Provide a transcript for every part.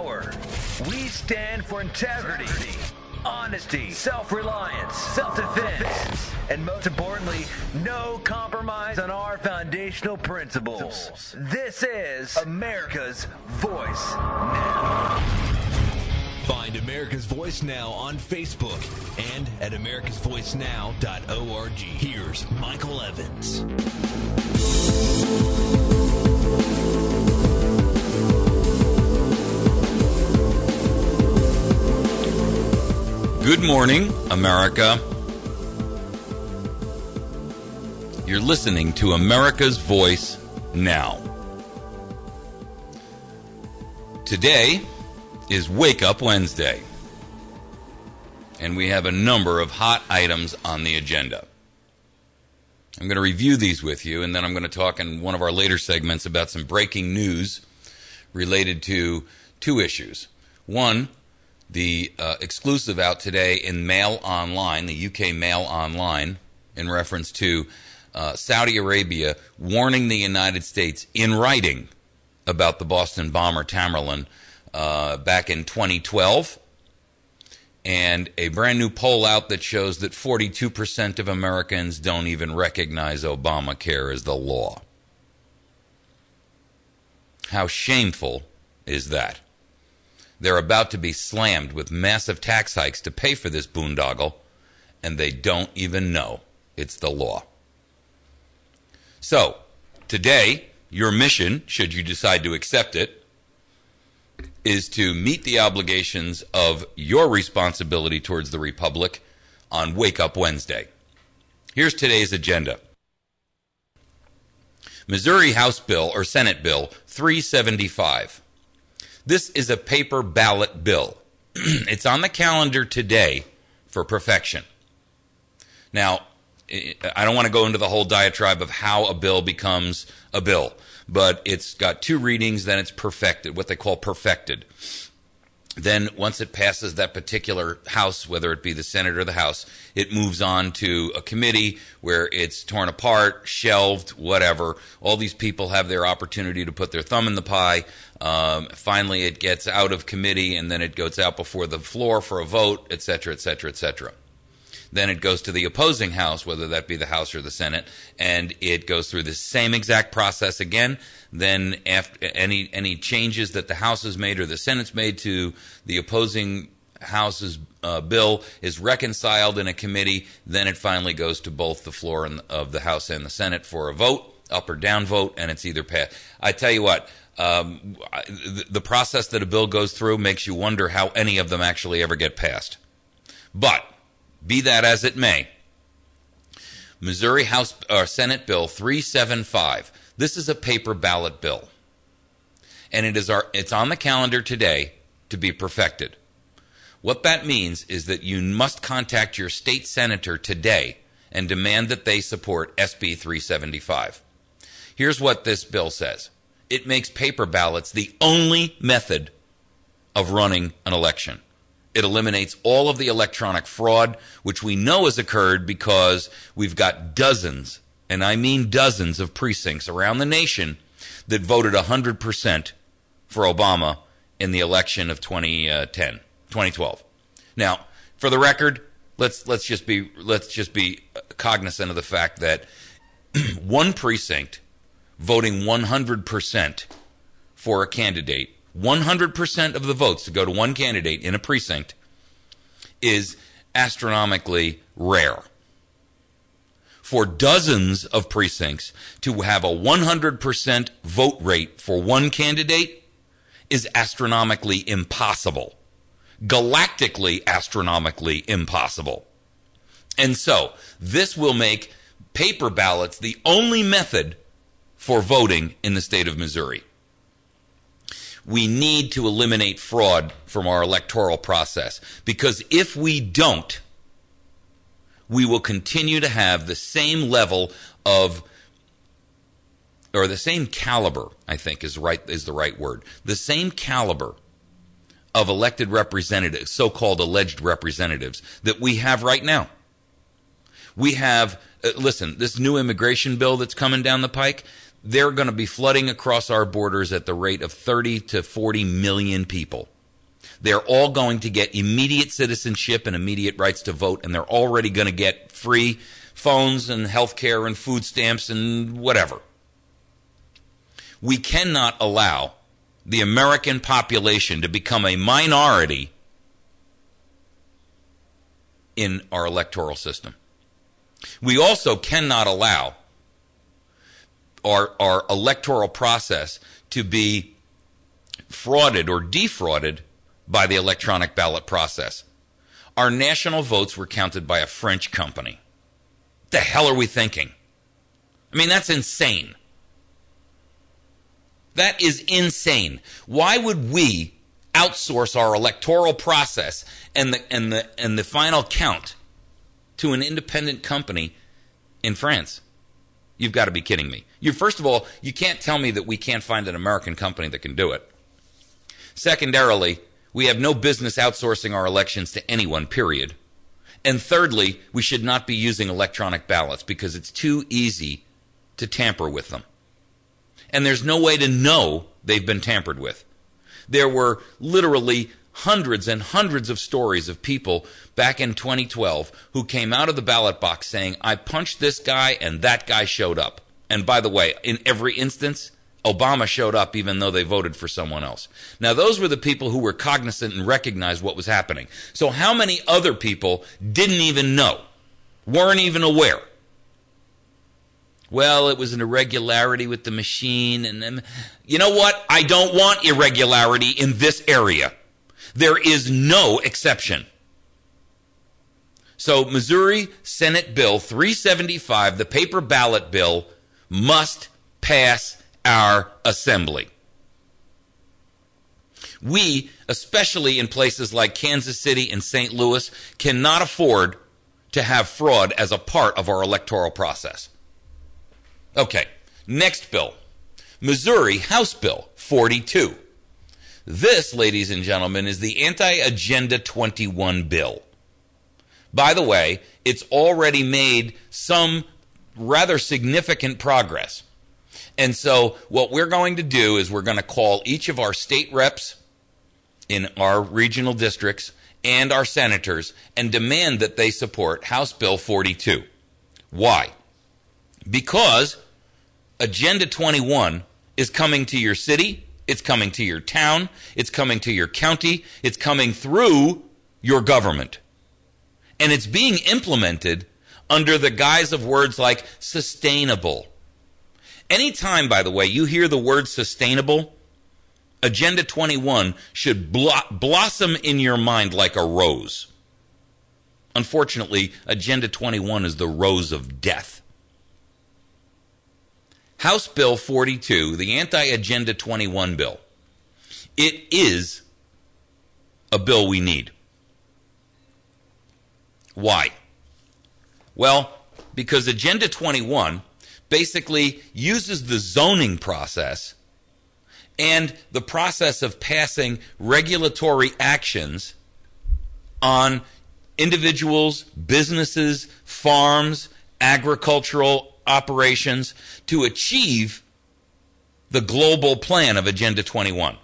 power. We stand for integrity, honesty, self-reliance, self-defense, and most importantly, no compromise on our foundational principles. This is America's Voice Now. Find America's Voice Now on Facebook and at americasvoicenow.org. Here's Michael Evans. Good morning, America. You're listening to America's Voice Now. Today is Wake Up Wednesday, and we have a number of hot items on the agenda. I'm going to review these with you, and then I'm going to talk in one of our later segments about some breaking news related to two issues. One, the exclusive out today in Mail Online, the UK Mail Online, in reference to Saudi Arabia warning the United States in writing about the Boston bomber Tamerlan back in 2012, and a brand new poll out that shows that 42% of Americans don't even recognize Obamacare as the law. How shameful is that? They're about to be slammed with massive tax hikes to pay for this boondoggle, and they don't even know it's the law. So, today, your mission, should you decide to accept it, is to meet the obligations of your responsibility towards the Republic on Wake Up Wednesday. Here's today's agenda. Missouri House Bill, or Senate Bill, 375. This is a paper ballot bill. It's on the calendar today for perfection. Now, I don't want to go into the whole diatribe of how a bill becomes a bill, but it's got two readings, then it's perfected, what they call perfected. Then once it passes that particular house, whether it be the Senate or the House, it moves on to a committee where it's torn apart, shelved, whatever. All these people have their opportunity to put their thumb in the pie. Finally, it gets out of committee, and then it goes out before the floor for a vote, et cetera, et cetera, et cetera. Then it goes to the opposing house, whether that be the House or the Senate, and it goes through the same exact process again. Then after any changes that the House has made or the Senate's made to the opposing House's bill is reconciled in a committee. Then it finally goes to both the floor of the House and the Senate for a vote, up or down vote, and it's either passed. I tell you what, the process that a bill goes through makes you wonder how any of them actually ever get passed. But be that as it may, Missouri House or Senate Bill 375. This is a paper ballot bill, and it's on the calendar today to be perfected. What that means is that you must contact your state senator today and demand that they support SB 375. Here's what this bill says. It makes paper ballots the only method of running an election. It eliminates all of the electronic fraud, which we know has occurred because we've got dozens, and I mean dozens, of precincts around the nation that voted 100% for Obama in the election of 2012. Now, for the record, let's just be cognizant of the fact that one precinct voting 100% for a candidate, 100% of the votes to go to one candidate in a precinct, is astronomically rare. For dozens of precincts to have a 100% vote rate for one candidate is astronomically impossible. Galactically astronomically impossible. And so, this will make paper ballots the only method for voting in the state of Missouri. We need to eliminate fraud from our electoral process, because if we don't, we will continue to have the same level of, or the same caliber, I think is the right word, the same caliber of elected representatives, so-called alleged representatives, that we have right now. We have, listen, this new immigration bill that's coming down the pike, they're going to be flooding across our borders at the rate of 30 to 40 million people. They're all going to get immediate citizenship and immediate rights to vote, and they're already going to get free phones and health care and food stamps and whatever. We cannot allow the American population to become a minority in our electoral system. We also cannot allow our electoral process to be frauded or defrauded by the electronic ballot process. Our national votes were counted by a French company. What the hell are we thinking? I mean, that's insane. That is insane. Why would we outsource our electoral process and the final count to an independent company in France? You've got to be kidding me. First of all, you can't tell me that we can't find an American company that can do it. Secondarily, we have no business outsourcing our elections to anyone, period. And thirdly, we should not be using electronic ballots because it's too easy to tamper with them. And there's no way to know they've been tampered with. There were literally hundreds and hundreds of stories of people back in 2012 who came out of the ballot box saying, I punched this guy and that guy showed up. And by the way, in every instance, Obama showed up even though they voted for someone else. Now, those were the people who were cognizant and recognized what was happening. So how many other people didn't even know, weren't even aware? Well, it was an irregularity with the machine. And then, you know what? I don't want irregularity in this area. There is no exception. So Missouri Senate Bill 375, the paper ballot bill, must pass our assembly. We, especially in places like Kansas City and St. Louis, cannot afford to have fraud as a part of our electoral process. Okay, next bill. Missouri House Bill 42. This, ladies and gentlemen, is the Anti-Agenda 21 bill. By the way, it's already made some rather significant progress. And so what we're going to do is we're going to call each of our state reps in our regional districts and our senators and demand that they support House Bill 42. Why? Because Agenda 21 is coming to your city, it's coming to your town, it's coming to your county, it's coming through your government. And it's being implemented under the guise of words like sustainable. Anytime, by the way, you hear the word sustainable, Agenda 21 should blossom in your mind like a rose. Unfortunately, Agenda 21 is the rose of death. House Bill 42, the Anti-Agenda 21 bill, it is a bill we need. Why? Well, because Agenda 21 basically uses the zoning process and the process of passing regulatory actions on individuals, businesses, farms, agricultural operations to achieve the global plan of Agenda 21.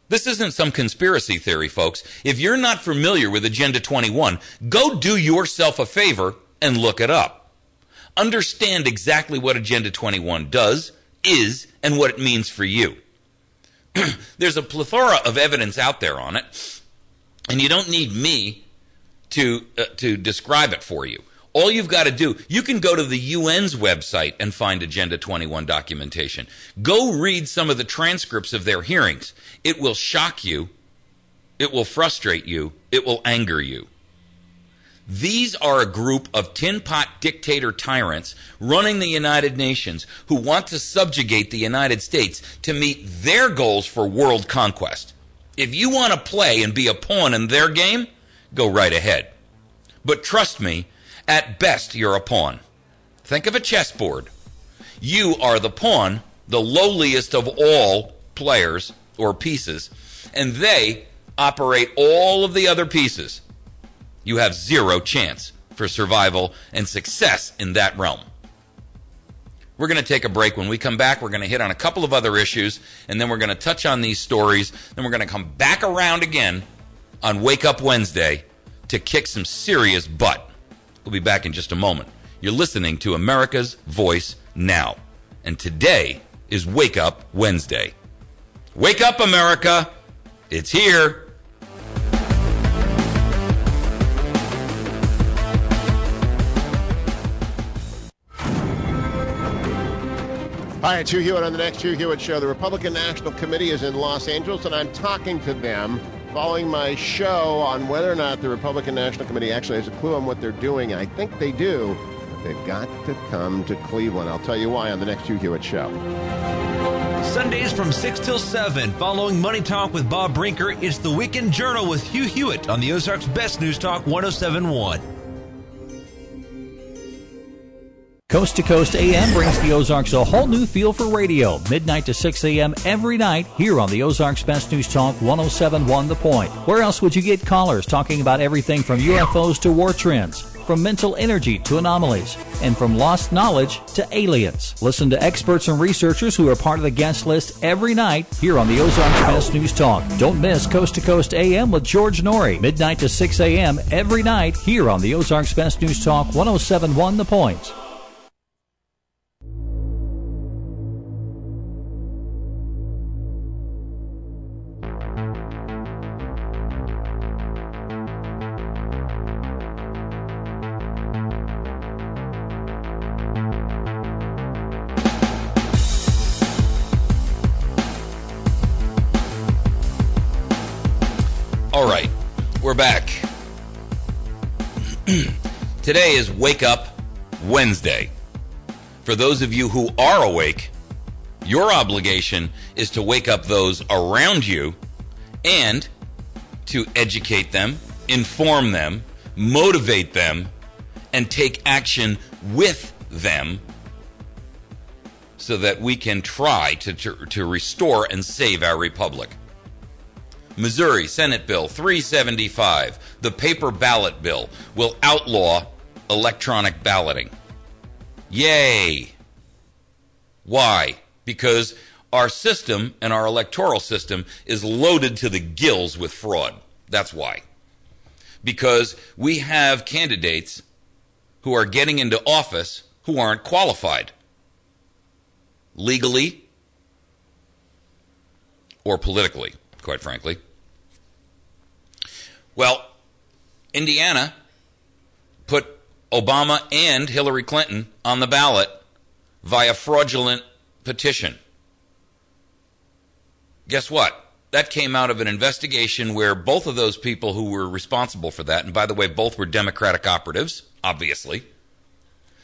This isn't some conspiracy theory, folks. If you're not familiar with Agenda 21, go do yourself a favor and look it up. Understand exactly what Agenda 21 does, is, and what it means for you. There's a plethora of evidence out there on it, and you don't need me to describe it for you. All you've got to do, you can go to the UN's website and find Agenda 21 documentation. Go read some of the transcripts of their hearings. It will shock you. It will frustrate you. It will anger you. These are a group of tin-pot dictator tyrants running the United Nations who want to subjugate the United States to meet their goals for world conquest. If you want to play and be a pawn in their game, go right ahead. But trust me, at best, you're a pawn. Think of a chessboard. You are the pawn, the lowliest of all players or pieces, and they operate all of the other pieces. You have zero chance for survival and success in that realm. We're going to take a break. When we come back, we're going to hit on a couple of other issues, and then we're going to touch on these stories. Then we're going to come back around again on Wake Up Wednesday to kick some serious butt. We'll be back in just a moment. You're listening to America's Voice Now, and today is Wake Up Wednesday. Wake up, America! It's here. Hi, it's Hugh Hewitt on the next Hugh Hewitt Show. The Republican National Committee is in Los Angeles, and I'm talking to them following my show on whether or not the Republican National Committee actually has a clue on what they're doing. I think they do, but they've got to come to Cleveland. I'll tell you why on the next Hugh Hewitt Show. Sundays from 6 till 7, following Money Talk with Bob Brinker, it's the Weekend Journal with Hugh Hewitt on the Ozarks Best News Talk 107.1. Coast to Coast AM brings the Ozarks a whole new feel for radio. Midnight to 6 a.m. every night here on the Ozarks Best News Talk 107.1 The Point. Where else would you get callers talking about everything from UFOs to war trends, from mental energy to anomalies, and from lost knowledge to aliens? Listen to experts and researchers who are part of the guest list every night here on the Ozarks Best News Talk. Don't miss Coast to Coast AM with George Norrie. Midnight to 6 a.m. every night here on the Ozarks Best News Talk 107.1 The Point. All right, we're back. Today is Wake Up Wednesday. For those of you who are awake, your obligation is to wake up those around you and to educate them, inform them, motivate them, and take action with them so that we can try to restore and save our republic. Missouri Senate Bill 375, the Paper Ballot Bill, will outlaw electronic balloting. Yay! Why? Because our system and our electoral system is loaded to the gills with fraud. That's why. Because we have candidates who are getting into office who aren't qualified, legally or politically, quite frankly. Well, Indiana put Obama and Hillary Clinton on the ballot via fraudulent petition. Guess what? That came out of an investigation where both of those people who were responsible for that, and by the way, both were Democratic operatives, obviously,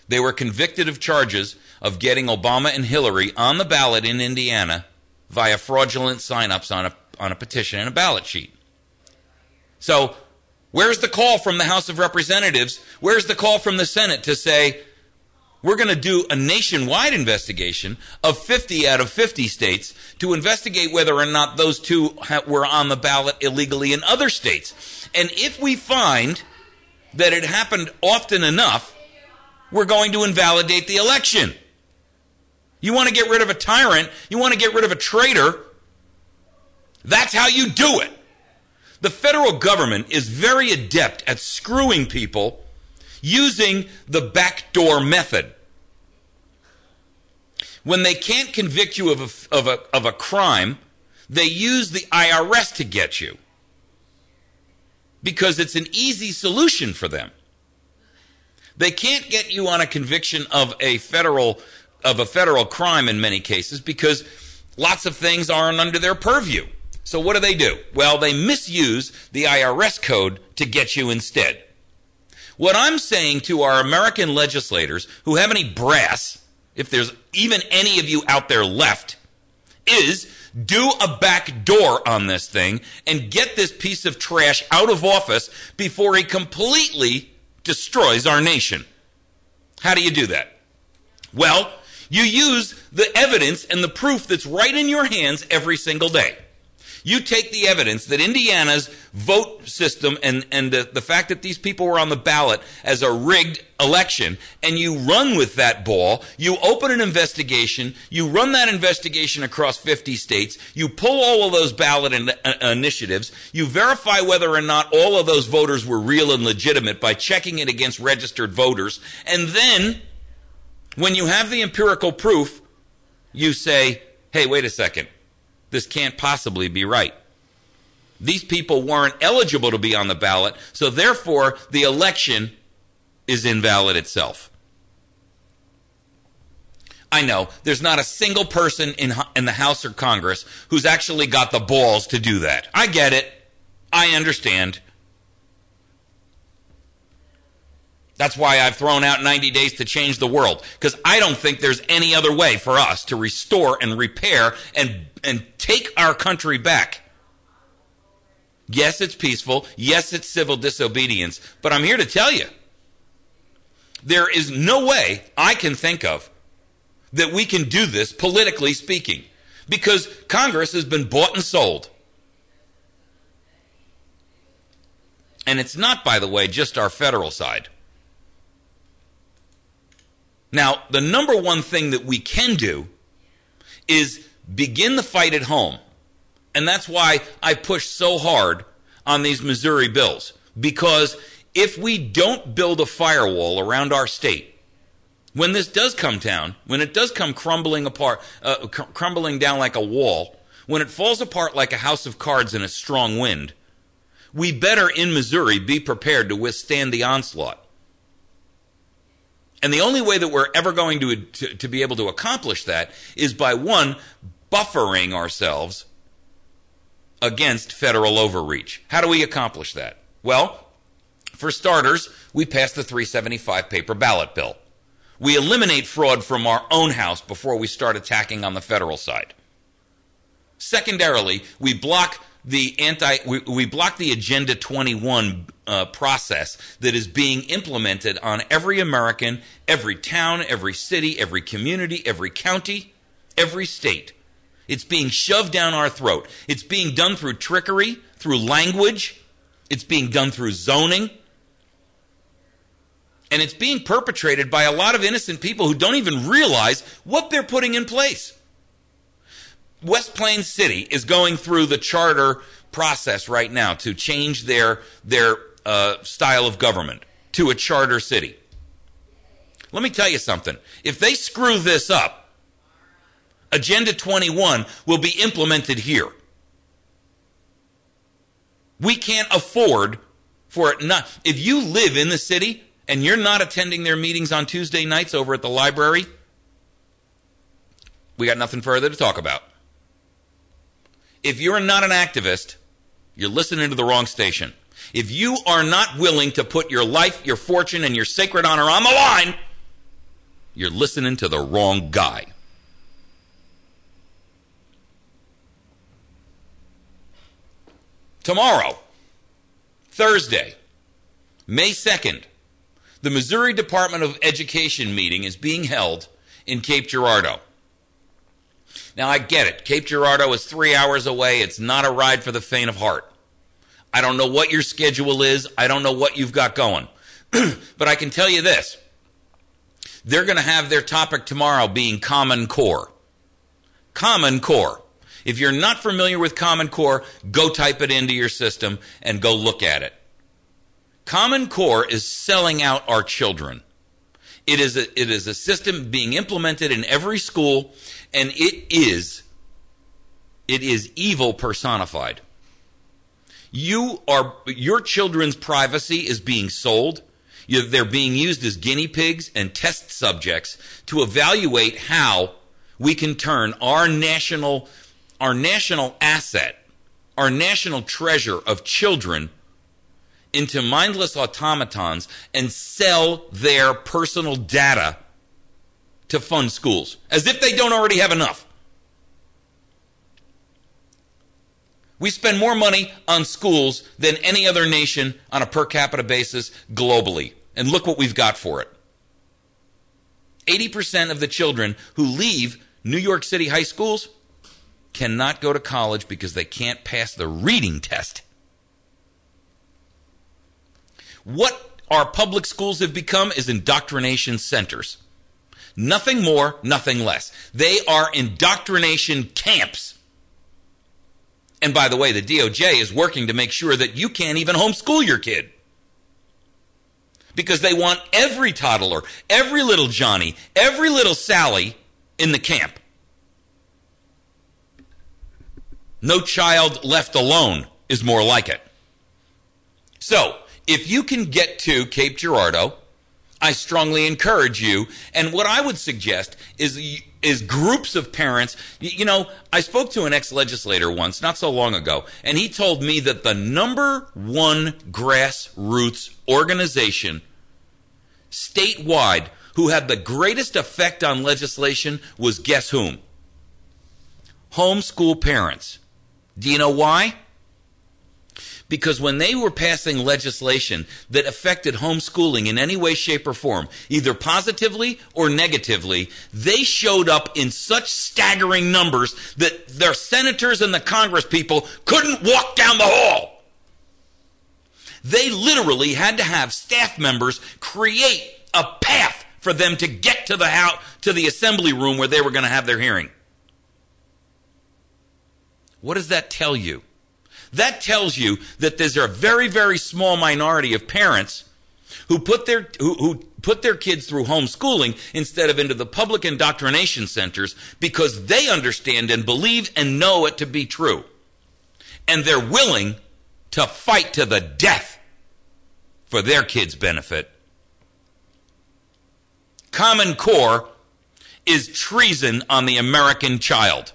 they were convicted of charges of getting Obama and Hillary on the ballot in Indiana via fraudulent sign-ups on a petition and a ballot sheet. So, where's the call from the House of Representatives? Where's the call from the Senate to say, we're going to do a nationwide investigation of 50 out of 50 states to investigate whether or not those two were on the ballot illegally in other states. And if we find that it happened often enough, we're going to invalidate the election. You want to get rid of a tyrant, you want to get rid of a traitor, that's how you do it. The federal government is very adept at screwing people using the backdoor method. When they can't convict you of a crime, they use the IRS to get you because it's an easy solution for them. They can't get you on a conviction of a federal crime in many cases because lots of things aren't under their purview. So what do? Well, they misuse the IRS code to get you instead. What I'm saying to our American legislators who have any brass, if there's even any of you out there left, is do a back door on this thing and get this piece of trash out of office before he completely destroys our nation. How do you do that? Well, you use the evidence and the proof that's right in your hands every single day. You take the evidence that Indiana's vote system and the fact that these people were on the ballot as a rigged election, and you run with that ball. You open an investigation. You run that investigation across 50 states. You pull all of those ballot initiatives. You verify whether or not all of those voters were real and legitimate by checking it against registered voters. And then, when you have the empirical proof, you say, hey, wait a second. This can't possibly be right. These people weren't eligible to be on the ballot, so therefore the election is invalid itself. I know there's not a single person in the House or Congress who's actually got the balls to do that. I get it. I understand. That's why I've thrown out 90 days to change the world, because I don't think there's any other way for us to restore and repair and take our country back. Yes, it's peaceful. Yes, it's civil disobedience. But I'm here to tell you, there is no way I can think of that we can do this, politically speaking, because Congress has been bought and sold. And it's not, by the way, just our federal side. Now, the number one thing that we can do is begin the fight at home. And that's why I push so hard on these Missouri bills. Because if we don't build a firewall around our state, when this does come down, when it does come crumbling apart, crumbling down like a wall, when it falls apart like a house of cards in a strong wind, we better in Missouri be prepared to withstand the onslaught. And the only way that we're ever going to be able to accomplish that is by, one, buffering ourselves against federal overreach. How do we accomplish that? Well, for starters, we pass the 375 Paper Ballot Bill. We eliminate fraud from our own house before we start attacking on the federal side. Secondarily, we block the Agenda 21 process that is being implemented on every American, every town, every city, every community, every county, every state. It's being shoved down our throat. It's being done through trickery, through language. It's being done through zoning. And it's being perpetrated by a lot of innocent people who don't even realize what they're putting in place. West Plains City is going through the charter process right now to change their style of government to a charter city. Let me tell you something. If they screw this up, Agenda 21 will be implemented here. We can't afford for it not. If you live in the city and you're not attending their meetings on Tuesday nights over at the library, we got nothing further to talk about. If you're not an activist, you're listening to the wrong station. If you are not willing to put your life, your fortune, and your sacred honor on the line, you're listening to the wrong guy. Tomorrow, Thursday, May 2nd, the Missouri Department of Education meeting is being held in Cape Girardeau. Now, I get it. Cape Girardeau is 3 hours away. It's not a ride for the faint of heart. I don't know what your schedule is. I don't know what you've got going. But I can tell you this. They're going to have their topic tomorrow being Common Core. Common Core. If you're not familiar with Common Core, go type it into your system and go look at it. Common Core is selling out our children. It is a system being implemented in every school, and it is evil personified. Your children's privacy is being sold. They're being used as guinea pigs and test subjects to evaluate how we can turn our national asset, our national treasure of children into mindless automatons and sell their personal data to fund schools, as if they don't already have enough. We spend more money on schools than any other nation on a per capita basis globally. And look what we've got for it. 80% of the children who leave New York City high schools cannot go to college because they can't pass the reading test. What our public schools have become is indoctrination centers. Nothing more, nothing less. They are indoctrination camps. And by the way, the DOJ is working to make sure that you can't even homeschool your kid. Because they want every toddler, every little Johnny, every little Sally in the camp. No child left alone is more like it. So, if you can get to Cape Girardeau, I strongly encourage you. And what I would suggest is groups of parents. You know, I spoke to an ex-legislator once, not so long ago, and he told me that the number one grassroots organization statewide who had the greatest effect on legislation was, guess whom? Homeschool parents. Do you know why? Because when they were passing legislation that affected homeschooling in any way, shape, or form, either positively or negatively, they showed up in such staggering numbers that their senators and the Congress people couldn't walk down the hall. They literally had to have staff members create a path for them to get to the house, to the assembly room where they were going to have their hearing. What does that tell you? That tells you that there's a very, very small minority of parents who put their kids through homeschooling instead of into the public indoctrination centers because they understand and believe and know it to be true. And they're willing to fight to the death for their kids' benefit. Common Core is treason on the American child.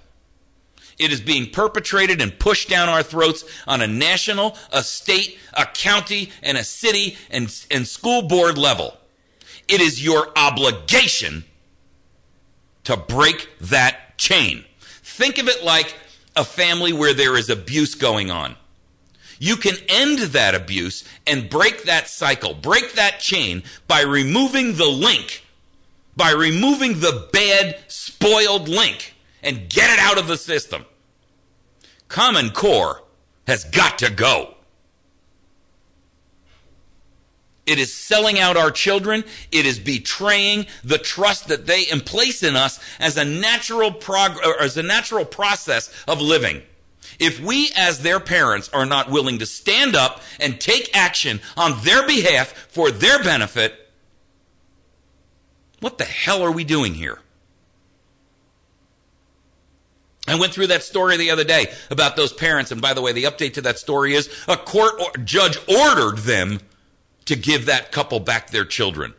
It is being perpetrated and pushed down our throats on a national, a state, a county, and a city and school board level. It is your obligation to break that chain. Think of it like a family where there is abuse going on. You can end that abuse and break that cycle, break that chain by removing the link, by removing the bad, spoiled link, and get it out of the system. Common Core has got to go. It is selling out our children. It is betraying the trust that they place in us as a natural process of living. If we, as their parents, are not willing to stand up and take action on their behalf for their benefit, what the hell are we doing here? I went through that story the other day about those parents, and by the way, the update to that story is a judge ordered them to give that couple back their children.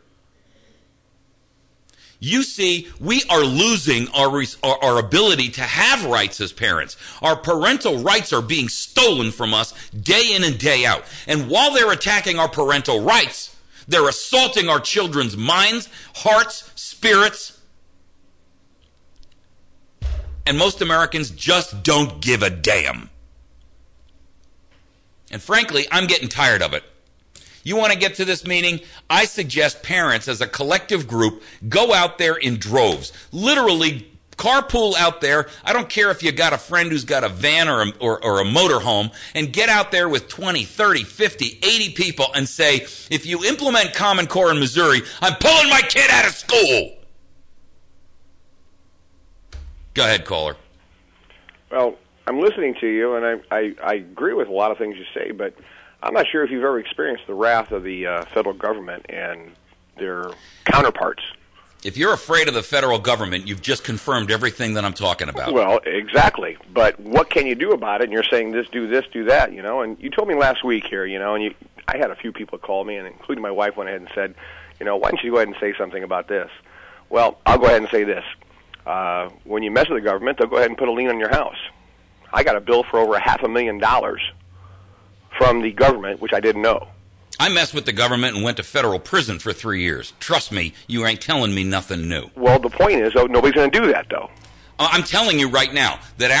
You see, we are losing our ability to have rights as parents. Our parental rights are being stolen from us day in and day out. And while they're attacking our parental rights, they're assaulting our children's minds, hearts, spirits. And most Americans just don't give a damn. And frankly, I'm getting tired of it. You want to get to this meeting? I suggest parents as a collective group go out there in droves. Literally carpool out there. I don't care if you got a friend who's got a van or a motorhome, and get out there with 20, 30, 50, 80 people and say, if you implement Common Core in Missouri, I'm pulling my kid out of school. Go ahead, caller. Well, I'm listening to you, and I agree with a lot of things you say, but I'm not sure if you've ever experienced the wrath of the federal government and their counterparts. If you're afraid of the federal government, you've just confirmed everything that I'm talking about. Well, exactly. But what can you do about it? And you're saying this, do that, you know. And you told me last week here, you know, and I had a few people call me, and including my wife went ahead and said, you know, why don't you go ahead and say something about this? Well, I'll go ahead and say this. When you mess with the government, they'll go ahead and put a lien on your house. I got a bill for over $500,000 from the government, which I didn't know. I messed with the government and went to federal prison for 3 years. Trust me, you ain't telling me nothing new. Well, the point is, though, nobody's going to do that, though. I'm telling you right now that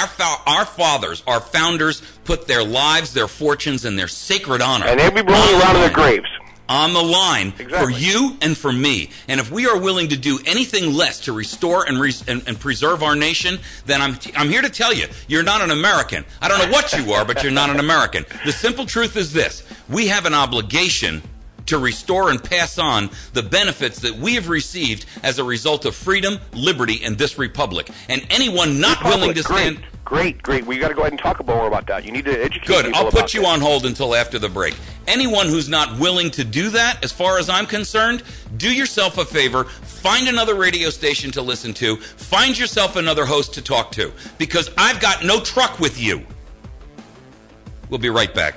our fathers, our founders, put their lives, their fortunes, and their sacred honor. And they'll be rolling around in their graves. on the line Exactly. for you and for me. And if we are willing to do anything less to restore and preserve our nation, then I'm here to tell you, you're not an American. I don't know what you are, but you're not an American. The simple truth is this. We have an obligation to restore and pass on the benefits that we have received as a result of freedom, liberty, and this republic. And anyone not willing to stand... Great. We got to go ahead and talk more about that. You need to educate Good. people I'll about put you this. on hold until after the break. Anyone who's not willing to do that, as far as I'm concerned, do yourself a favor. Find another radio station to listen to. Find yourself another host to talk to. Because I've got no truck with you. We'll be right back.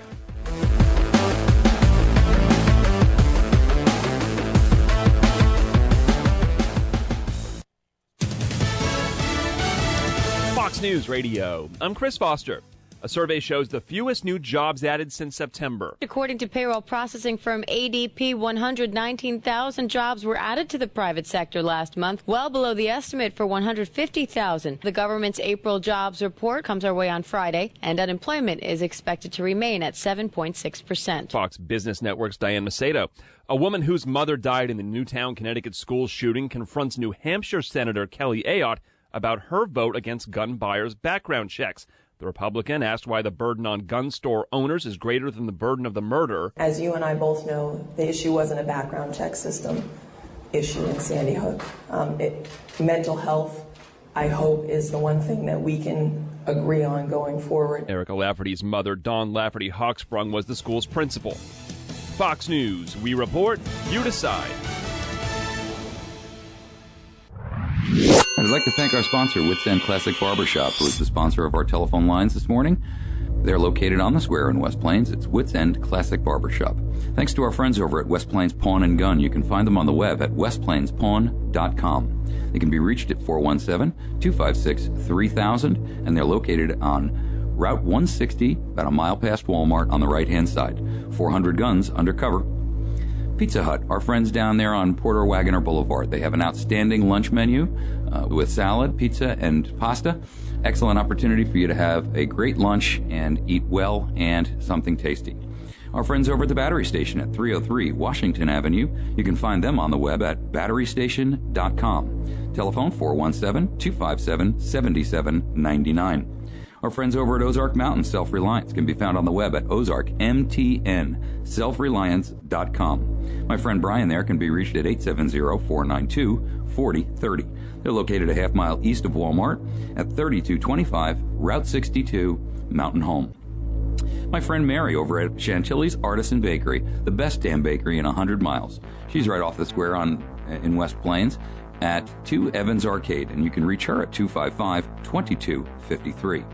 Fox News Radio. I'm Chris Foster. A survey shows the fewest new jobs added since September. According to payroll processing firm ADP, 119,000 jobs were added to the private sector last month, well below the estimate for 150,000. The government's April jobs report comes our way on Friday, and unemployment is expected to remain at 7.6%. Fox Business Network's Diane Macedo. A woman whose mother died in the Newtown, Connecticut school shooting confronts New Hampshire Senator Kelly Ayotte about her vote against gun buyers' background checks. The Republican asked why the burden on gun store owners is greater than the burden of the murderer. As you and I both know, the issue wasn't a background check system issue in Sandy Hook. Mental health, I hope, is the one thing that we can agree on going forward. Erica Lafferty's mother, Dawn Lafferty Hawksprung, was the school's principal. Fox News, we report, you decide. I'd like to thank our sponsor, Wits End Classic Barbershop, who is the sponsor of our telephone lines this morning. They're located on the square in West Plains. It's Wits End Classic Barbershop. Thanks to our friends over at West Plains Pawn and Gun. You can find them on the web at westplainspawn.com. They can be reached at 417-256-3000, and they're located on Route 160, about a mile past Walmart on the right-hand side. 400 guns undercover. Pizza Hut, our friends down there on Porter Wagoner Boulevard. They have an outstanding lunch menu with salad, pizza, and pasta. Excellent opportunity for you to have a great lunch and eat well and something tasty. Our friends over at the Battery Station at 303 Washington Avenue. You can find them on the web at batterystation.com. Telephone 417-257-7799. Our friends over at Ozark Mountain Self-Reliance can be found on the web at ozarkmtnselfreliance.com. My friend Brian there can be reached at 870-492-4030. They're located a half mile east of Walmart at 3225 Route 62, Mountain Home. My friend Mary over at Chantilly's Artisan Bakery, the best damn bakery in 100 miles. She's right off the square in West Plains at 2 Evans Arcade, and you can reach her at 255-2253.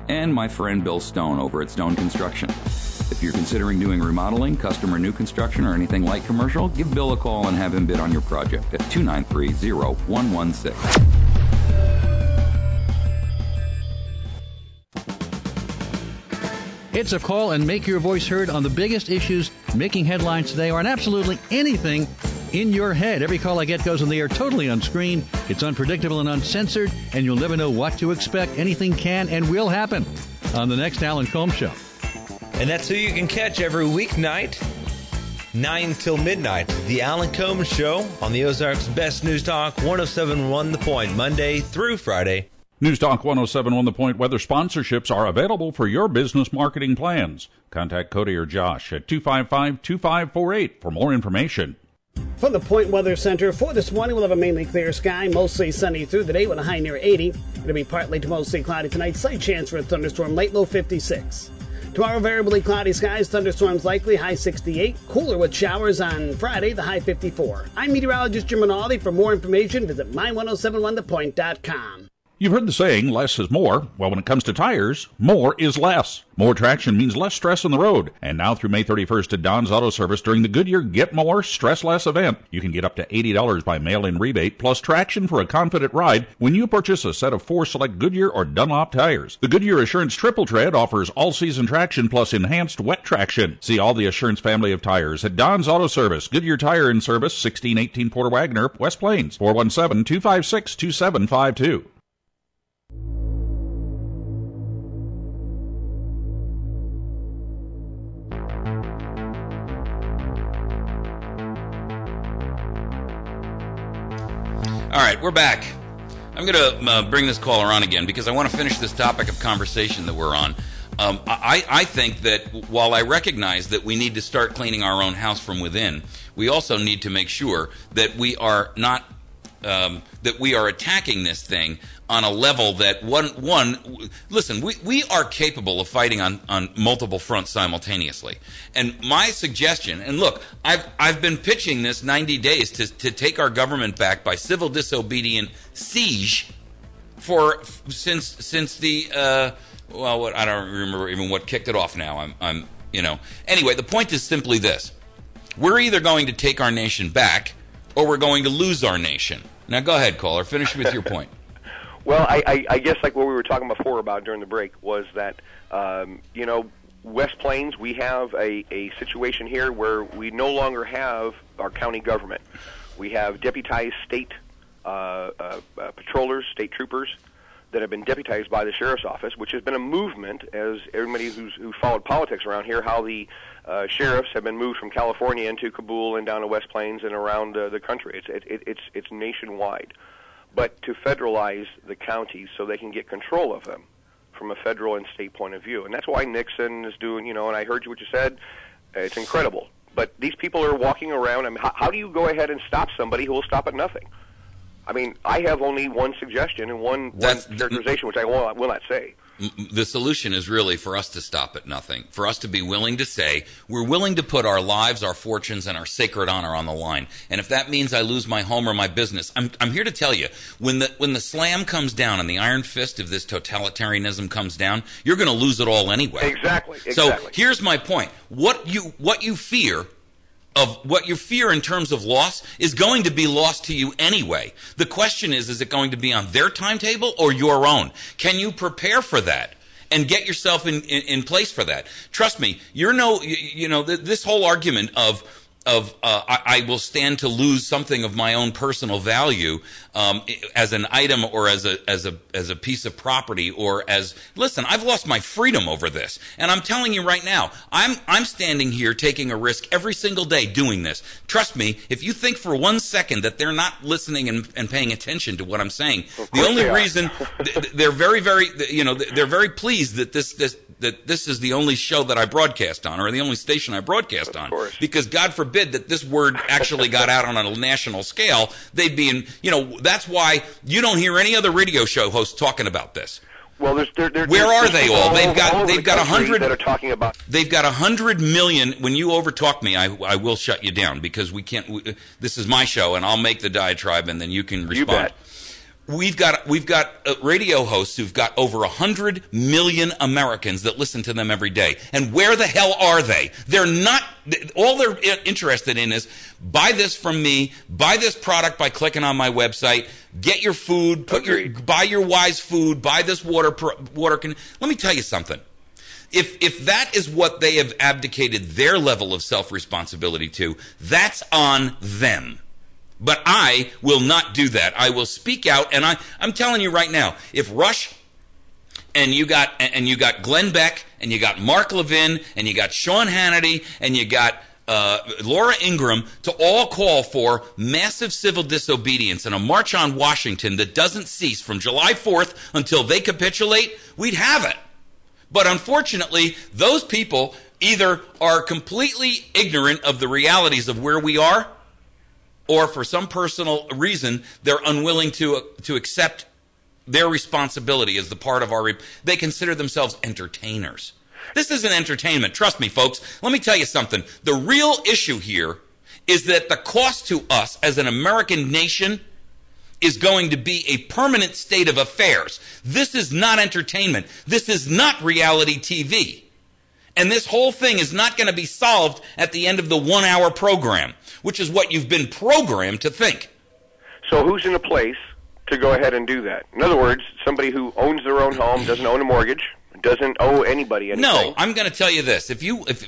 And my friend Bill Stone over at Stone Construction. If you're considering doing remodeling, custom or new construction, or anything like commercial, give Bill a call and have him bid on your project at 293-0116. It's a call and make your voice heard on the biggest issues making headlines today, or on absolutely anything in your head. Every call I get goes on the air totally unscreened. It's unpredictable and uncensored, and you'll never know what to expect. Anything can and will happen on the next Alan Combs Show. And that's who you can catch every weeknight, 9 till midnight. The Alan Combs Show on the Ozarks Best News Talk, 107.1 The Point, Monday through Friday. News Talk 107.1 The Point weather sponsorships are available for your business marketing plans. Contact Cody or Josh at 255-2548 for more information. From the Point Weather Center, for this morning, we'll have a mainly clear sky, mostly sunny through the day with a high near 80. It'll be partly to mostly cloudy tonight, slight chance for a thunderstorm, late low 56. Tomorrow, variably cloudy skies, thunderstorms likely, high 68. Cooler with showers on Friday, the high 54. I'm meteorologist Jim Rinaldi. For more information, visit my1071thepoint.com. You've heard the saying, less is more. Well, when it comes to tires, more is less. More traction means less stress on the road. And now through May 31st at Don's Auto Service during the Goodyear Get More, Stress Less event, you can get up to $80 by mail-in rebate plus traction for a confident ride when you purchase a set of 4 select Goodyear or Dunlop tires. The Goodyear Assurance Triple Tread offers all-season traction plus enhanced wet traction. See all the Assurance family of tires at Don's Auto Service, Goodyear Tire and Service, 1618 Porter Wagoner, West Plains, 417-256-2752. All right, we're back. I'm going to bring this caller on again because I want to finish this topic of conversation that we're on. I think that while I recognize that we need to start cleaning our own house from within, we also need to make sure that we are not that we are attacking this thing on a level that listen, we are capable of fighting on multiple fronts simultaneously. And my suggestion, and look, I've been pitching this 90 days to take our government back by civil disobedient siege since the I don't remember even what kicked it off now. Anyway, the point is simply this. We're either going to take our nation back or we're going to lose our nation. Now go ahead, caller. Finish with your point. Well, I guess like what we were talking before about during the break was that, West Plains, we have a situation here where we no longer have our county government. We have deputized state patrollers, state troopers, that have been deputized by the sheriff's office, which has been a movement, as everybody who followed politics around here, how the sheriffs have been moved from California into Kabul and down to West Plains and around the country. It's nationwide. But to federalize the counties so they can get control of them from a federal and state point of view. And that's why Nixon is doing, and I heard what you said, it's incredible. But these people are walking around. I mean, how do you go ahead and stop somebody who will stop at nothing? I mean, I have only one suggestion and one characterization, which I will not say. The solution is really for us to stop at nothing, for us to be willing to say we're willing to put our lives, our fortunes, and our sacred honor on the line. And if that means I lose my home or my business, I'm here to tell you, when the slam comes down and the iron fist of this totalitarianism comes down, you're going to lose it all anyway. Exactly. So here's my point. What you fear in terms of loss is going to be lost to you anyway. The question is it going to be on their timetable or your own? Can you prepare for that and get yourself in place for that? Trust me, this whole argument of I will stand to lose something of my own personal value as an item or as a piece of property or listen, I've lost my freedom over this, and I'm telling you right now, I'm standing here taking a risk every single day doing this. Trust me, if you think for 1 second that they're not listening and paying attention to what I'm saying, the only reason they're very they're very pleased that this is the only show that I broadcast on, or the only station I broadcast on, because God forbid that this word actually got out on a national scale, they'd be in, that's why you don't hear any other radio show host talking about this. Well, where are they all? They've got 100 that are talking about. They've got 100 million. When you overtalk me, I will shut you down because we can't. This is my show, and I'll make the diatribe, and then you can respond. You bet. We've got radio hosts who've got over 100 million Americans that listen to them every day. And where the hell are they? They're not. All they're interested in is buy this from me, buy this product by clicking on my website, get your food, buy your Wise food, buy this water. Let me tell you something. If that is what they have abdicated their level of self-responsibility to, that's on them. But I will not do that. I will speak out, and I'm telling you right now, if Rush and you got Glenn Beck and you got Mark Levin and you got Sean Hannity and you got Laura Ingraham to all call for massive civil disobedience and a march on Washington that doesn't cease from July 4th until they capitulate, we'd have it. But unfortunately, those people either are completely ignorant of the realities of where we are, or for some personal reason, they're unwilling to accept their responsibility as the part of they consider themselves entertainers. This isn't entertainment. Trust me, folks. Let me tell you something. The real issue here is that the cost to us as an American nation is going to be a permanent state of affairs. This is not entertainment. This is not reality TV. And this whole thing is not going to be solved at the end of the 1 hour program, which is what you've been programmed to think. So who's in a place to go ahead and do that? In other words, somebody who owns their own home, doesn't own a mortgage, doesn't owe anybody anything. No, I'm going to tell you this. If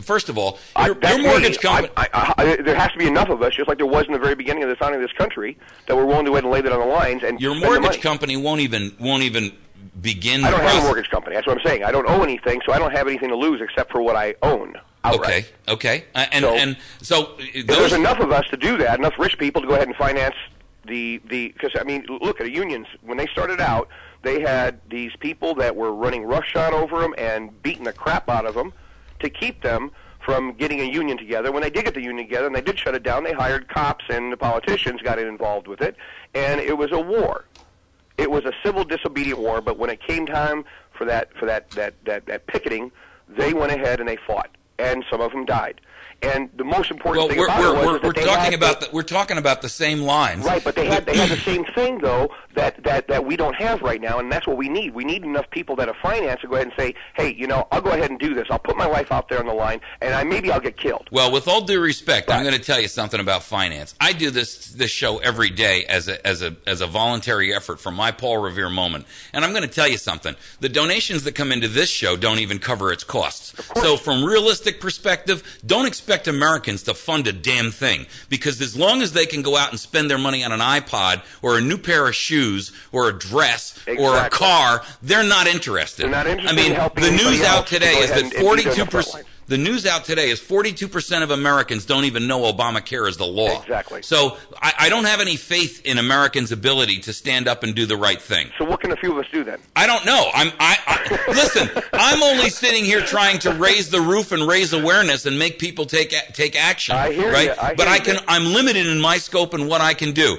first of all, your mortgage company... there has to be enough of us, just like there was in the very beginning of the founding of this country, that we're willing to go ahead and lay that on the lines. And your mortgage company won't even begin. I don't have a mortgage company. That's what I'm saying. I don't owe anything, so I don't have anything to lose except for what I own outright. Okay. So if there's enough of us to do that, enough rich people to go ahead and finance because I mean, look at the unions when they started out. They had these people that were running roughshod over them and beating the crap out of them to keep them from getting a union together. When they did get the union together and they did shut it down, they hired cops and the politicians got involved with it, and it was a war. It was a civil disobedient war. But when it came time for that picketing, they went ahead and they fought, and some of them died. And the most important thing about it was we're talking about the same lines, right? But they had the same thing though that we don't have right now, and that's what we need. We need enough people that are financed to go ahead and say, hey, I'll go ahead and do this. I'll put my life out there on the line, and maybe I'll get killed. Well, with all due respect, I'm going to tell you something about finance. I do this show every day as a voluntary effort for my Paul Revere moment, and I'm going to tell you something. The donations that come into this show don't even cover its costs. So, from realistic perspective, don't expect Americans to fund a damn thing, because as long as they can go out and spend their money on an iPod or a new pair of shoes or a dress or a car, they're not interested. They're not interested. I mean, in helping the news out today is that 42%. The news out today is 42% of Americans don't even know Obamacare is the law. Exactly. So I don't have any faith in Americans' ability to stand up and do the right thing. So what can a few of us do then? I don't know. Listen, I'm only sitting here trying to raise the roof and raise awareness and make people take action. I hear right? you. But I'm limited in my scope and what I can do.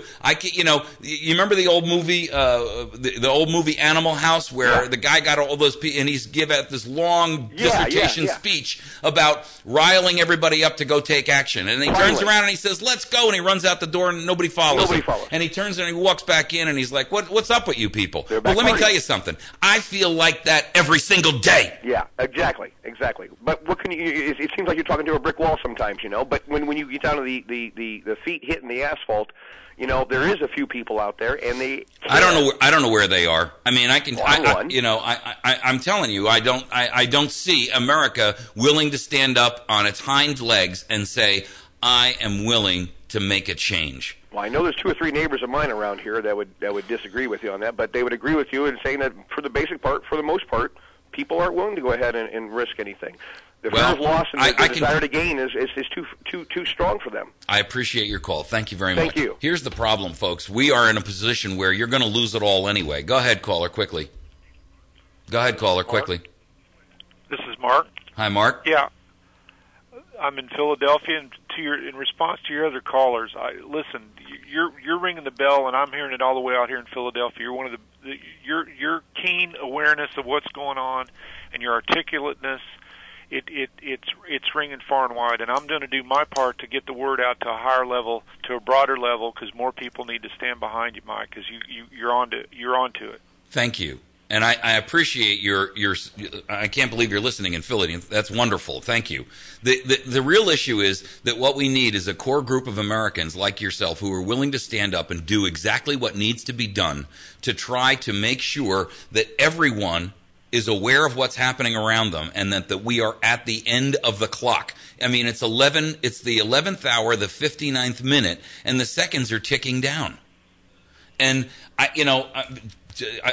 You remember the old movie, the old movie Animal House, where the guy got all those people and he's give out this long dissertation speech about riling everybody up to go take action. And he turns around and he says, let's go. And he runs out the door and nobody follows him. And he turns and he walks back in and he's like, what's up with you people? Well, let me tell you something. I feel like that every single day. Yeah, exactly. But what can you, it seems like you're talking to a brick wall sometimes, But when you get down to the feet hitting the asphalt, there is a few people out there, and they. I don't know where they are. I mean, I'm telling you, I don't see America willing to stand up on its hind legs and say, I am willing to make a change. Well, I know there's 2 or 3 neighbors of mine around here that would disagree with you on that, but they would agree with you in saying that for the most part, people aren't willing to go ahead and risk anything. The fear of loss and the desire to gain is too strong for them. I appreciate your call. Thank you very much. Thank you. Here's the problem, folks. We are in a position where you're going to lose it all anyway. Go ahead, caller, quickly. This is Mark. Hi, Mark. Yeah. I'm in Philadelphia, and in response to your other callers, listen. You're ringing the bell, and I'm hearing it all the way out here in Philadelphia. You're one of your keen awareness of what's going on, and your articulateness. It's ringing far and wide, and I'm going to do my part to get the word out to a higher level, to a broader level, because more people need to stand behind you, Mike, because you're onto it. Thank you. And I appreciate your I can't believe you're listening in Philly. That's wonderful. Thank you. The real issue is that what we need is a core group of Americans like yourself who are willing to stand up and do exactly what needs to be done to try to make sure that everyone is aware of what's happening around them, and that we are at the end of the clock. I mean, it's the 11th hour, the 59th minute, and the seconds are ticking down. And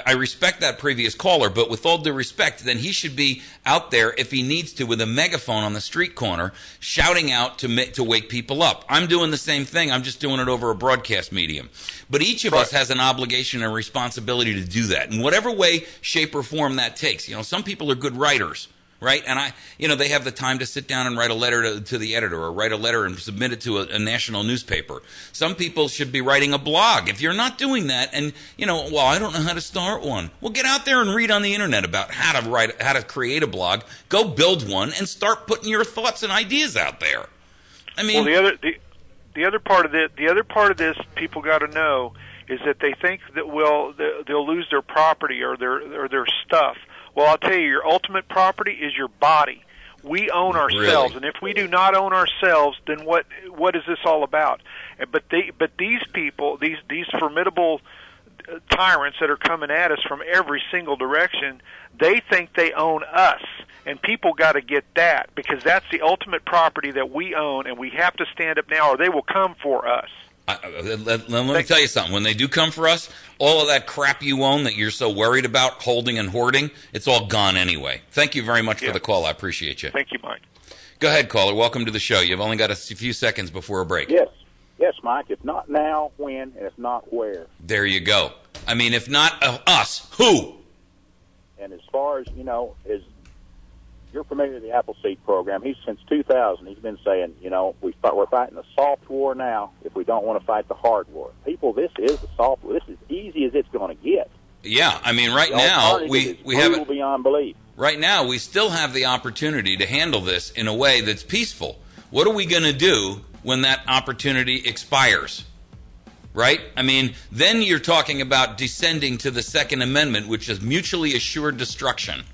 I respect that previous caller, but with all due respect, then he should be out there, if he needs to, with a megaphone on the street corner, shouting out to wake people up. I'm doing the same thing. I'm just doing it over a broadcast medium. But each of us has an obligation and responsibility to do that in whatever way, shape, or form that takes. Some people are good writers. Right? And they have the time to sit down and write a letter to the editor, or write a letter and submit it to a national newspaper. Some people should be writing a blog. If you're not doing that, and I don't know how to start one. Well, get out there and read on the internet about how to create a blog. Go build one and start putting your thoughts and ideas out there. I mean, well, the other part of this people got to know is that they think that they'll lose their property or their stuff. Well, I'll tell you, your ultimate property is your body. We own ourselves, and if we do not own ourselves, then what is this all about? But these people, these formidable tyrants that are coming at us from every single direction, they think they own us, and people got to get that, because that's the ultimate property that we own, and we have to stand up now, or they will come for us. Let me tell you something. When they do come for us, all of that crap you own that you're so worried about holding and hoarding, it's all gone anyway. Thank you very much for the call. I appreciate you. Thank you, Mike. Go ahead, caller. Welcome to the show. You've only got a few seconds before a break. Yes, Mike. If not now, when? And if not, where? There you go. I mean, if not us, who? And as far as, you know, as you're familiar with the Appleseed program, since 2000, he's been saying, you know, we're fighting a soft war now if we don't want to fight the hard war. People, this is a soft war. This is as easy as it's going to get. Yeah, I mean, right now we have it beyond belief. Right now, we still have the opportunity to handle this in a way that's peaceful. What are we going to do when that opportunity expires? Right? I mean, then you're talking about descending to the Second Amendment, which is mutually assured destruction.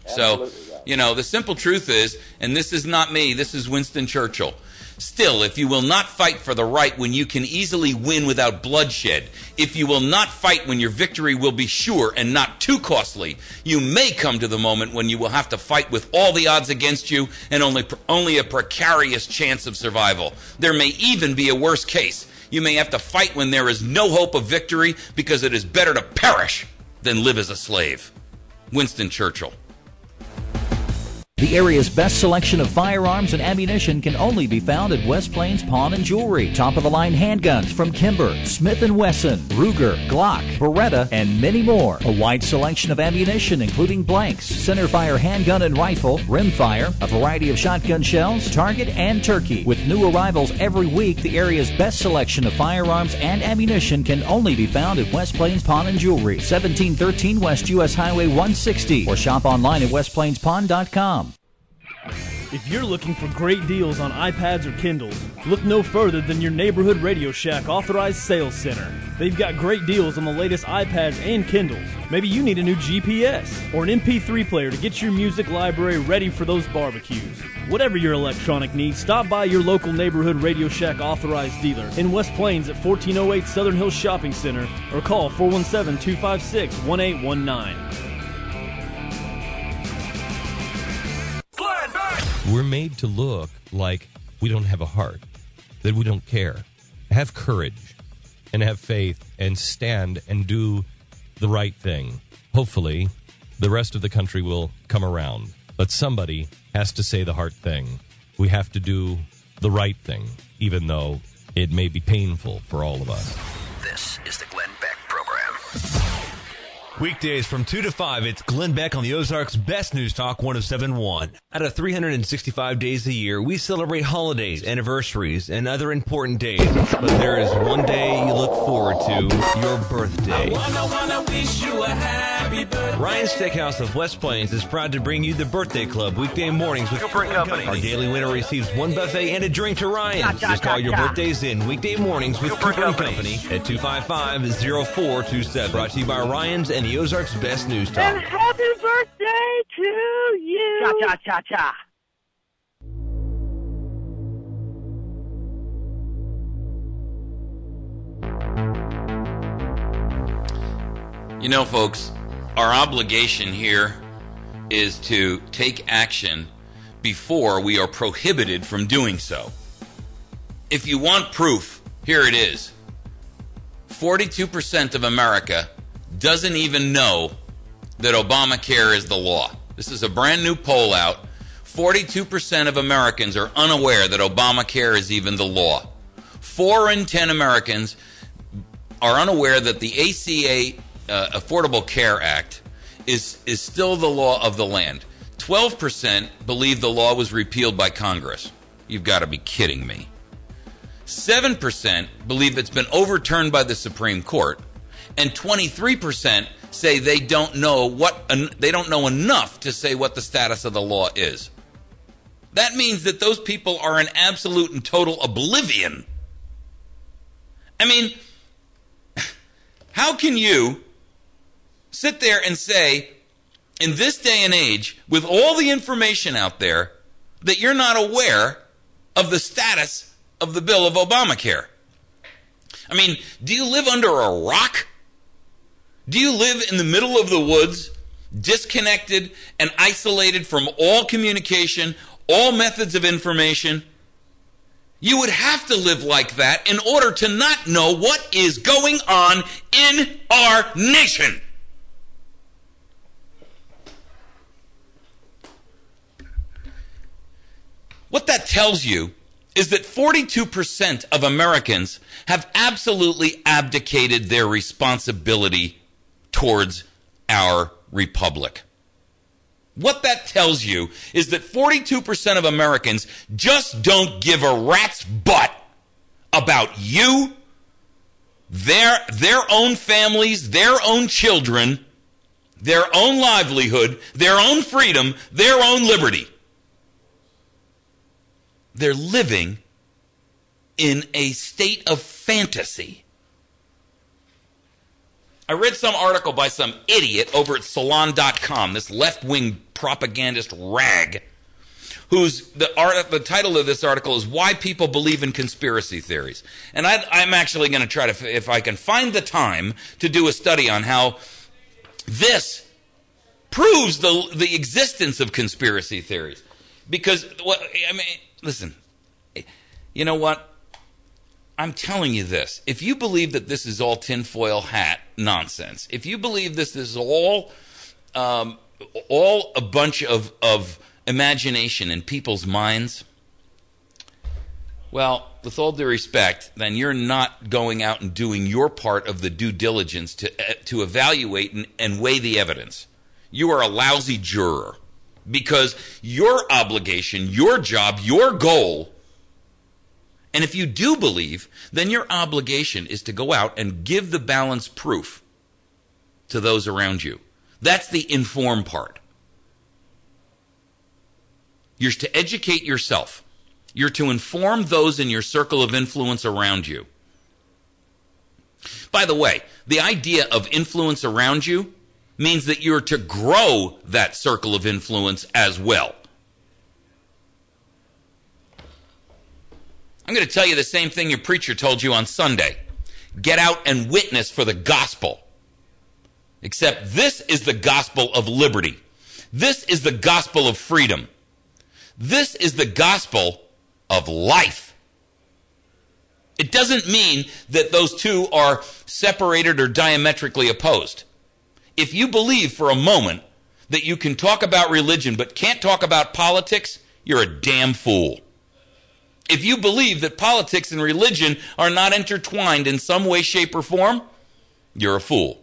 Absolutely, so, you know, the simple truth is, and this is not me, this is Winston Churchill. Still, if you will not fight for the right when you can easily win without bloodshed, if you will not fight when your victory will be sure and not too costly, you may come to the moment when you will have to fight with all the odds against you and only a precarious chance of survival. There may even be a worse case. You may have to fight when there is no hope of victory because it is better to perish than live as a slave. Winston Churchill. The area's best selection of firearms and ammunition can only be found at West Plains Pawn and Jewelry. Top-of-the-line handguns from Kimber, Smith & Wesson, Ruger, Glock, Beretta, and many more. A wide selection of ammunition including blanks, centerfire handgun and rifle, rimfire, a variety of shotgun shells, target, and turkey. With new arrivals every week, the area's best selection of firearms and ammunition can only be found at West Plains Pawn and Jewelry, 1713 West U.S. Highway 160, or shop online at westplainspawn.com. If you're looking for great deals on iPads or Kindles, look no further than your neighborhood Radio Shack authorized sales center. They've got great deals on the latest iPads and Kindles. Maybe you need a new GPS or an MP3 player to get your music library ready for those barbecues. Whatever your electronic needs, stop by your local neighborhood Radio Shack authorized dealer in West Plains at 1408 Southern Hills Shopping Center or call 417-256-1819. We're made to look like we don't have a heart, that we don't care. Have courage and have faith and stand and do the right thing. Hopefully, the rest of the country will come around. But somebody has to say the hard thing. We have to do the right thing, even though it may be painful for all of us. This is the Glenn Beck Program. Weekdays from 2 to 5, it's Glenn Beck on the Ozarks' best news talk, 107.1. Out of 365 days a year, we celebrate holidays, anniversaries, and other important days. But there is one day you look forward to, your birthday. I wanna wish you a happy birthday. Ryan's Steakhouse of West Plains is proud to bring you the Birthday Club weekday mornings with Cooper & Company. Our daily winner receives one buffet and a drink to Ryan's. Just call your birthdays in weekday mornings with Cooper & Company at 255-0427. Brought to you by Ryan's and the Ozarks' best news talk. And happy birthday to you. Cha-cha-cha-cha. You know, folks, our obligation here is to take action before we are prohibited from doing so. If you want proof, here it is. 42% of America doesn't even know that Obamacare is the law. This is a brand new poll out. 42% of Americans are unaware that Obamacare is even the law. 4 in 10 Americans are unaware that the ACA Affordable Care Act is still the law of the land. 12% believe the law was repealed by Congress. You've got to be kidding me. 7% believe it's been overturned by the Supreme Court, and 23% say they don't know enough to say what the status of the law is. That means that those people are in absolute and total oblivion. I mean, how can you sit there and say, in this day and age, with all the information out there, that you're not aware of the status of the bill of Obamacare? I mean, do you live under a rock? Do you live in the middle of the woods, disconnected and isolated from all communication, all methods of information? You would have to live like that in order to not know what is going on in our nation. What that tells you is that 42% of Americans have absolutely abdicated their responsibility towards our republic. What that tells you is that 42% of Americans just don't give a rat's butt about you, their own families, their own children, their own livelihood, their own freedom, their own liberty. They're living in a state of fantasy. I read some article by some idiot over at Salon.com, this left-wing propagandist rag, whose the title of this article is Why People Believe in Conspiracy Theories. And I'm actually going to try to, if I can find the time, to do a study on how this proves the existence of conspiracy theories. Because, listen, you know what? I'm telling you this. If you believe that this is all tinfoil hat nonsense, if you believe this is all a bunch of imagination in people's minds, well, with all due respect, then you're not going out and doing your part of the due diligence to evaluate and weigh the evidence. You are a lousy juror, because your obligation, your job, your goal, and if you do believe, then your obligation is to go out and give the balance proof to those around you. That's the informed part. You're to educate yourself. You're to inform those in your circle of influence around you. By the way, the idea of influence around you means that you're to grow that circle of influence as well. I'm going to tell you the same thing your preacher told you on Sunday. Get out and witness for the gospel. Except this is the gospel of liberty. This is the gospel of freedom. This is the gospel of life. It doesn't mean that those two are separated or diametrically opposed. If you believe for a moment that you can talk about religion but can't talk about politics, you're a damn fool. If you believe that politics and religion are not intertwined in some way, shape, or form, you're a fool.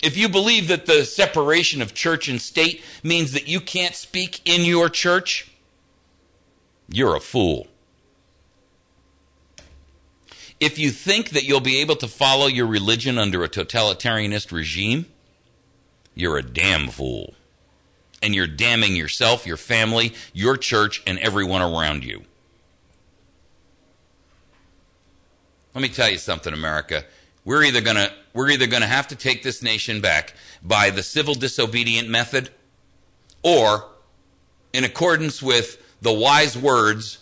If you believe that the separation of church and state means that you can't speak in your church, you're a fool. If you think that you'll be able to follow your religion under a totalitarianist regime, you're a damn fool. And you're damning yourself, your family, your church, and everyone around you. Let me tell you something, America. We're either gonna have to take this nation back by the civil disobedient method, or in accordance with the wise words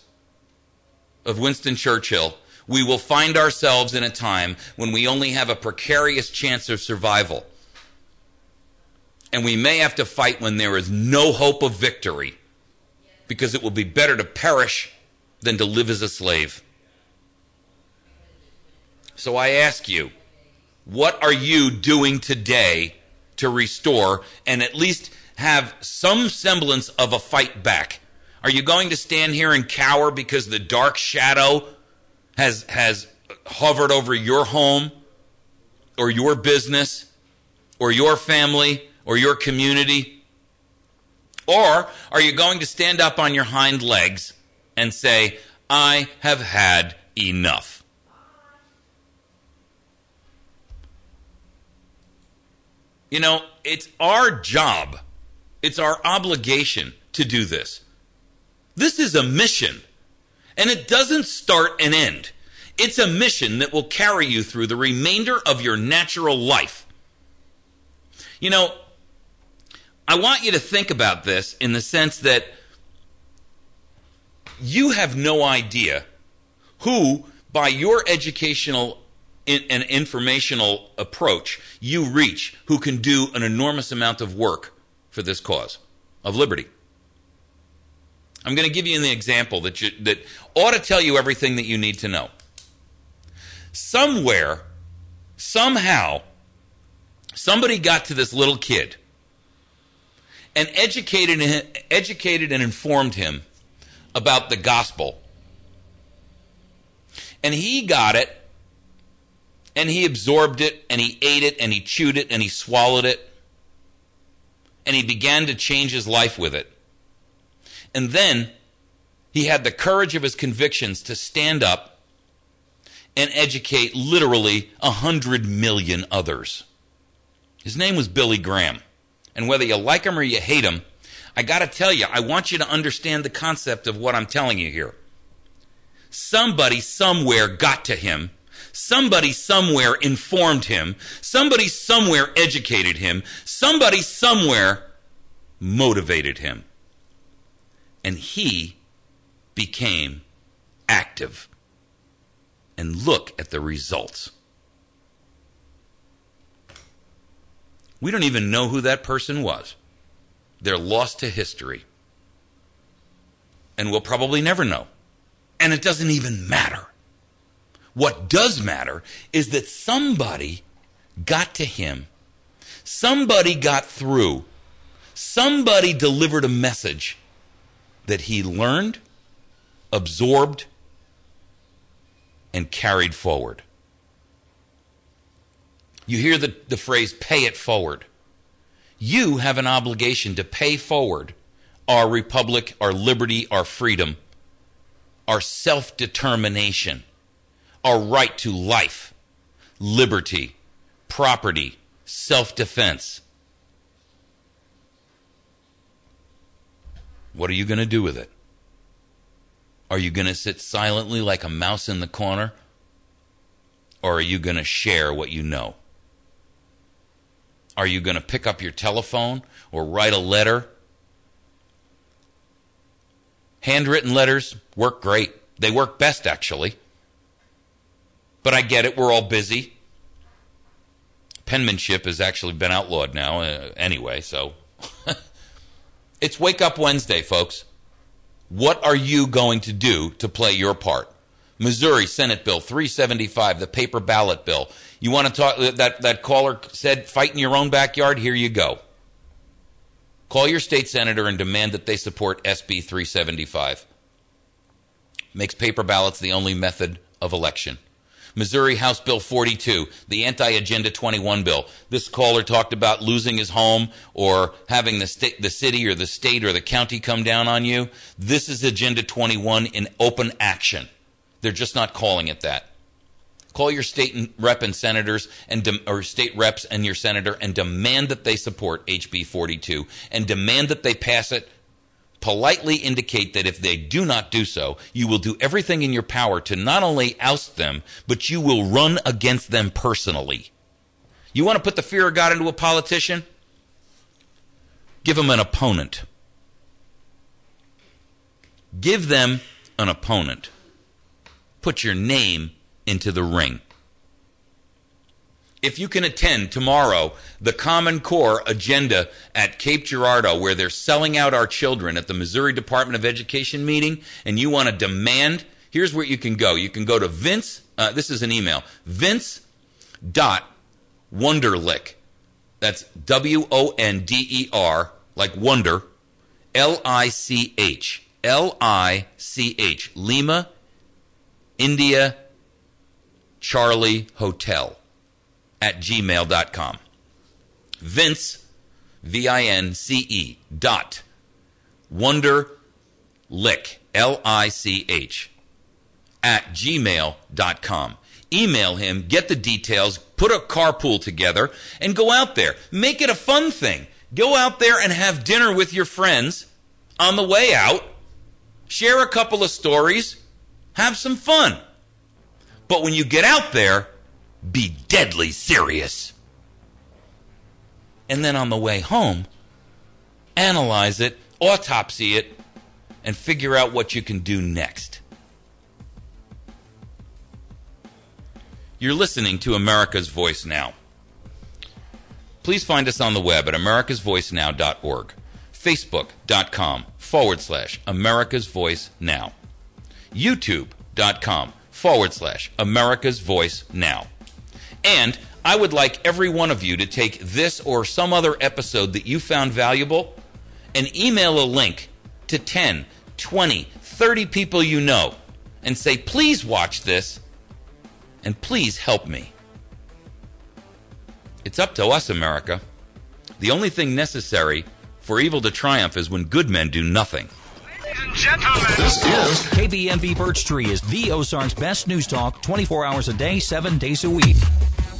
of Winston Churchill, we will find ourselves in a time when we only have a precarious chance of survival. And we may have to fight when there is no hope of victory, because it will be better to perish than to live as a slave. So I ask you, what are you doing today to restore and at least have some semblance of a fight back? Are you going to stand here and cower because the dark shadow has hovered over your home or your business or your family or your community? Or are you going to stand up on your hind legs and say, I have had enough? You know, it's our job, it's our obligation to do this. This is a mission, and it doesn't start and end. It's a mission that will carry you through the remainder of your natural life. You know, I want you to think about this in the sense that you have no idea who, by your educational and informational approach, you reach, who can do an enormous amount of work for this cause of liberty. I'm going to give you an example that ought to tell you everything that you need to know. Somewhere, somehow, somebody got to this little kid and educated and informed him about the gospel. And he got it, and he absorbed it, and he ate it, and he chewed it, and he swallowed it, and he began to change his life with it. And then he had the courage of his convictions to stand up and educate literally 100 million others. His name was Billy Graham. And whether you like him or you hate him, I got to tell you, I want you to understand the concept of what I'm telling you here. Somebody somewhere got to him. Somebody somewhere informed him. Somebody somewhere educated him. Somebody somewhere motivated him. And he became active. And look at the results. We don't even know who that person was. They're lost to history. And we'll probably never know. And it doesn't even matter. What does matter is that somebody got to him. Somebody got through. Somebody delivered a message that he learned, absorbed, and carried forward. You hear the phrase, pay it forward. You have an obligation to pay forward our republic, our liberty, our freedom, our self-determination, our right to life, liberty, property, self-defense. What are you going to do with it? Are you going to sit silently like a mouse in the corner? Or are you going to share what you know? Are you going to pick up your telephone or write a letter? Handwritten letters work great. They work best, actually. But I get it. We're all busy. Penmanship has actually been outlawed now anyway, so. It's Wake Up Wednesday, folks. What are you going to do to play your part? Missouri Senate Bill 375, the paper ballot bill. You want to talk, that caller said, fight in your own backyard? Here you go. Call your state senator and demand that they support SB 375. Makes paper ballots the only method of election. Missouri House Bill 42, the anti-Agenda 21 bill. This caller talked about losing his home or having the city or the state or the county come down on you. This is Agenda 21 in open action. They're just not calling it that. Call your state rep and senators or state reps and your senator and demand that they support HB 42 and demand that they pass it. Politely indicate that if they do not do so, you will do everything in your power to not only oust them, but you will run against them personally. You want to put the fear of God into a politician? Give them an opponent. Give them an opponent. Put your name into the ring. If you can attend tomorrow the Common Core agenda at Cape Girardeau, where they're selling out our children at the Missouri Department of Education meeting, and you want to demand, here's where you can go. You can go to Vince, this is an email, Vince.Wunderlich. That's W-O-N-D-E-R, like wonder, L-I-C-H. L-I-C-H. Lima, India, Charlie, Hotel. @gmail.com. Vince, V-I-N-C-E, dot, Wunderlich, L-I-C-H, @gmail.com. Email him, get the details, put a carpool together, and go out there. Make it a fun thing. Go out there and have dinner with your friends on the way out. Share a couple of stories. Have some fun. But when you get out there, be deadly serious. And then on the way home, analyze it, autopsy it, and figure out what you can do next. You're listening to America's Voice Now. Please find us on the web at americasvoicenow.org, facebook.com/America's Voice Now, youtube.com/America's Voice Now. And I would like every one of you to take this or some other episode that you found valuable and email a link to 10, 20, 30 people you know and say, please watch this and please help me. It's up to us, America. The only thing necessary for evil to triumph is when good men do nothing. Ladies and gentlemen, this is KBMV Birch Tree is the Ozarks best news talk 24 hours a day, 7 days a week.